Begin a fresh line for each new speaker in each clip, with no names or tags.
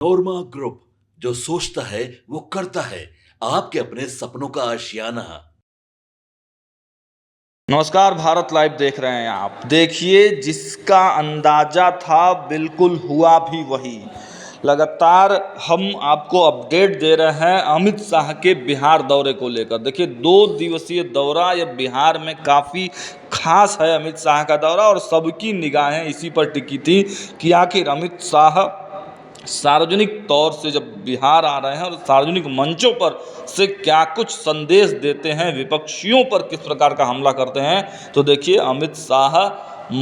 नोरमा group, जो सोचता है वो करता है। आपके अपने सपनों का आशियाना।
नमस्कार, भारत लाइव देख रहे हैं आप। देखिए, जिसका अंदाजा था बिल्कुल हुआ भी वही। लगातार हम आपको अपडेट दे रहे हैं अमित शाह के बिहार दौरे को लेकर। देखिए, 2 दिवसीय दौरा ये बिहार में काफ़ी खास है। अमित शाह का दौरा और सबकी निगाहें इसी पर टिकी थी कि आखिर अमित शाह सार्वजनिक तौर से जब बिहार आ रहे हैं और सार्वजनिक मंचों पर से क्या कुछ संदेश देते हैं, विपक्षियों पर किस प्रकार का हमला करते हैं। तो देखिए, अमित शाह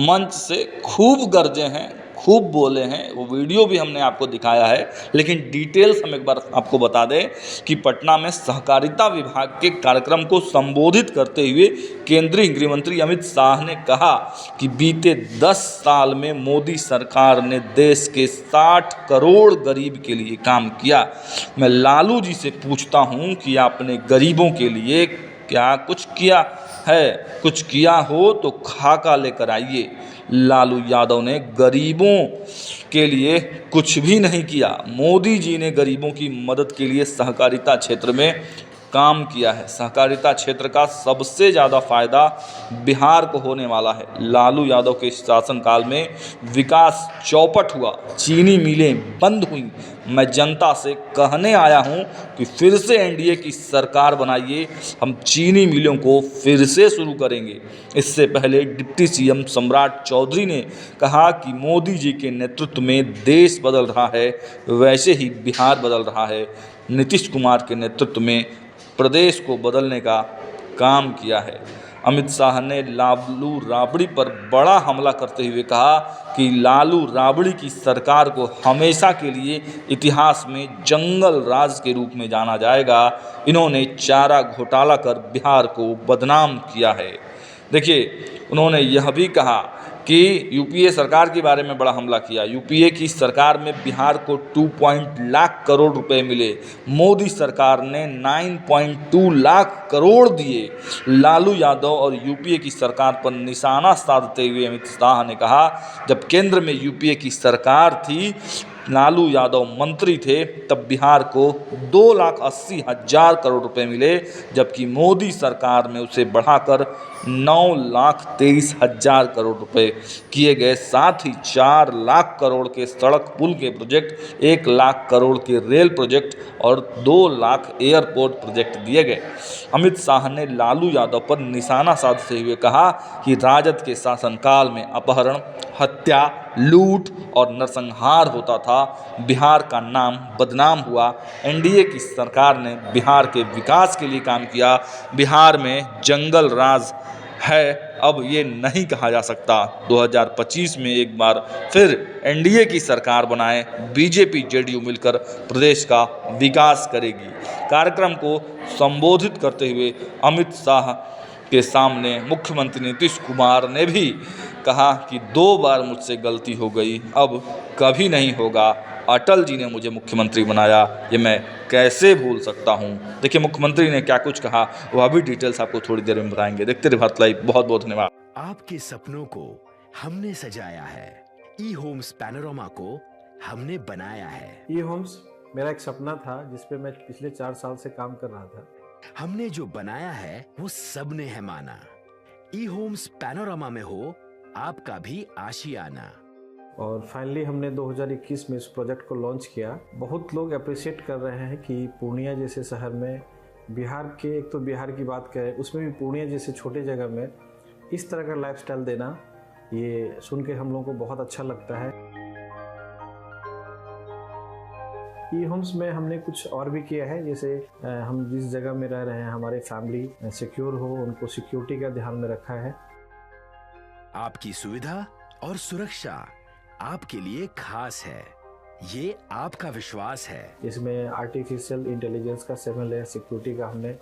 मंच से खूब गरजे हैं, खूब बोले हैं। वो वीडियो भी हमने आपको दिखाया है, लेकिन डिटेल्स हम एक बार आपको बता दें कि पटना में सहकारिता विभाग के कार्यक्रम को संबोधित करते हुए केंद्रीय गृह मंत्री अमित शाह ने कहा कि बीते 10 साल में मोदी सरकार ने देश के 60 करोड़ गरीब के लिए काम किया। मैं लालू जी से पूछता हूं कि आपने गरीबों के लिए क्या कुछ किया है? कुछ किया हो तो खाका लेकर आइए। लालू यादव ने गरीबों के लिए कुछ भी नहीं किया। मोदी जी ने गरीबों की मदद के लिए सहकारिता क्षेत्र में काम किया है। सहकारिता क्षेत्र का सबसे ज़्यादा फायदा बिहार को होने वाला है। लालू यादव के शासनकाल में विकास चौपट हुआ, चीनी मिलें बंद हुई। मैं जनता से कहने आया हूं कि फिर से एनडीए की सरकार बनाइए, हम चीनी मिलों को फिर से शुरू करेंगे। इससे पहले डिप्टी सीएम सम्राट चौधरी ने कहा कि मोदी जी के नेतृत्व में देश बदल रहा है, वैसे ही बिहार बदल रहा है। नीतीश कुमार के नेतृत्व में प्रदेश को बदलने का काम किया है। अमित शाह ने लालू राबड़ी पर बड़ा हमला करते हुए कहा कि लालू राबड़ी की सरकार को हमेशा के लिए इतिहास में जंगल राज के रूप में जाना जाएगा। इन्होंने चारा घोटाला कर बिहार को बदनाम किया है। देखिए, उन्होंने यह भी कहा कि यूपीए सरकार के बारे में बड़ा हमला किया। यूपीए की सरकार में बिहार को 2 लाख करोड़ रुपए मिले। मोदी सरकार ने 9.2 लाख करोड़ दिए। लालू यादव और यूपीए की सरकार पर निशाना साधते हुए अमित शाह ने कहा, जब केंद्र में यूपीए की सरकार थी, लालू यादव मंत्री थे, तब बिहार को 2,80,000 करोड़ रुपए मिले, जबकि मोदी सरकार में उसे बढ़ाकर 9,23,000 करोड़ रुपए किए गए। साथ ही 4 लाख करोड़ के सड़क पुल के प्रोजेक्ट, 1 लाख करोड़ के रेल प्रोजेक्ट और 2 लाख एयरपोर्ट प्रोजेक्ट दिए गए। अमित शाह ने लालू यादव पर निशाना साधते हुए कहा कि राजद के शासनकाल में अपहरण, हत्या, लूट और नरसंहार होता था। बिहार का नाम बदनाम हुआ। एनडीए की सरकार ने बिहार के विकास के लिए काम किया। बिहार में जंगल राज है, अब ये नहीं कहा जा सकता। 2025 में एक बार फिर एनडीए की सरकार बनाए, बीजेपी जेडीयू मिलकर प्रदेश का विकास करेगी। कार्यक्रम को संबोधित करते हुए अमित शाह के सामने मुख्यमंत्री नीतीश कुमार ने भी कहा कि 2 बार मुझसे गलती हो गई, अब कभी नहीं होगा। अटल जी ने मुझे मुख्यमंत्री बनाया, ये मैं कैसे भूल सकता हूँ। देखिए, मुख्यमंत्री ने क्या कुछ कहा, वह भी डिटेल्स आपको थोड़ी देर में बताएंगे। देखते रहिए भारत लाइव। बहुत बहुत धन्यवाद।
आपके सपनों को हमने सजाया है, ई होम्स पैनोरमा को हमने बनाया है।
ई होम्स मेरा एक सपना था, जिसपे मैं पिछले 4 साल से काम कर रहा था।
हमने जो बनाया है वो सबने है माना। ई होम्स पैनोरमा में हो आपका भी आशियाना।
और फाइनली हमने 2021 में इस प्रोजेक्ट को लॉन्च किया। बहुत लोग अप्रिशिएट कर रहे हैं कि पूर्णिया जैसे शहर में, बिहार के, एक तो बिहार की बात करें, उसमें भी पूर्णिया जैसे छोटे जगह में इस तरह का लाइफस्टाइल देना, ये सुन के हम लोगों को बहुत अच्छा लगता है। ई होम्स में हमने कुछ और भी किया है, जैसे हम जिस जगह में रह रहे हैं, हमारे फैमिली सिक्योर हो, उनको सिक्योरिटी का ध्यान में रखा है।
आपकी सुविधा और सुरक्षा आपके लिए खास है, ये आपका विश्वास है।
इसमें आर्टिफिशियल इंटेलिजेंस का 7 लेयर सिक्योरिटी का हमने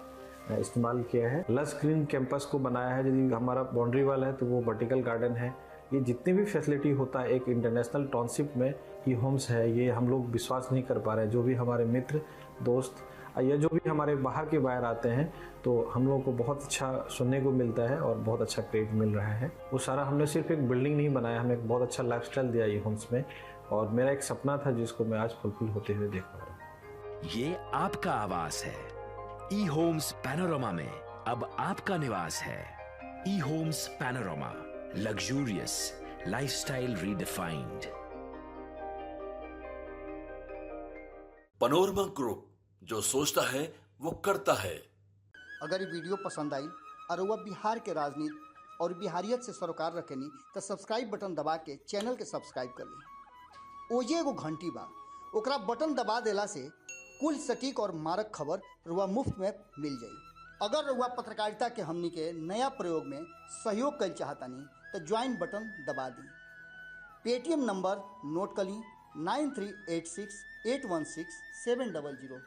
इस्तेमाल किया है। लस ग्रीन कैंपस को बनाया है। यदि हमारा बाउंड्री वाल है तो वो वर्टिकल गार्डन है। ये जितनी भी फैसिलिटी होता है एक इंटरनेशनल टाउनशिप में, ई होम्स है, ये हम लोग विश्वास नहीं कर पा रहे हैं। जो भी हमारे मित्र, दोस्त या जो भी हमारे बाहर के बाहर आते हैं, तो हम लोगों को बहुत अच्छा सुनने को मिलता है और बहुत अच्छा क्रेडिट मिल रहा है। वो सारा हमने सिर्फ एक बिल्डिंग नहीं बनाया, हमें एक बहुत अच्छा लाइफस्टाइल दिया ई होम्स में। और मेरा एक सपना था जिसको मैं आज फुलफिल होते हुए देख पा रहा हूँ।
ये आपका आवास है। ई होम्स पैनोरामा में अब आपका निवास है। E homes Panorama, luxurious lifestyle redefined.
Panorama group, जो सोचता है वो करता है।
अगर ये वीडियो पसंद आई और वह बिहार के राजनीति और बिहारियत से सरोकार रखेनी तो सब्सक्राइब बटन दबा के चैनल के सब्सक्राइब कर ली। ओजे एगो घंटी बा, ओकरा बटन दबा देला से कुल सटीक और मारक खबर रुआ मुफ्त में मिल जाई। अगर रुआ पत्रकारिता के हमनी के नया प्रयोग में सहयोग कर चाहतानी तो ज्वाइन बटन दबा दी। पेटीएम नंबर नोट कर ली 9386816700।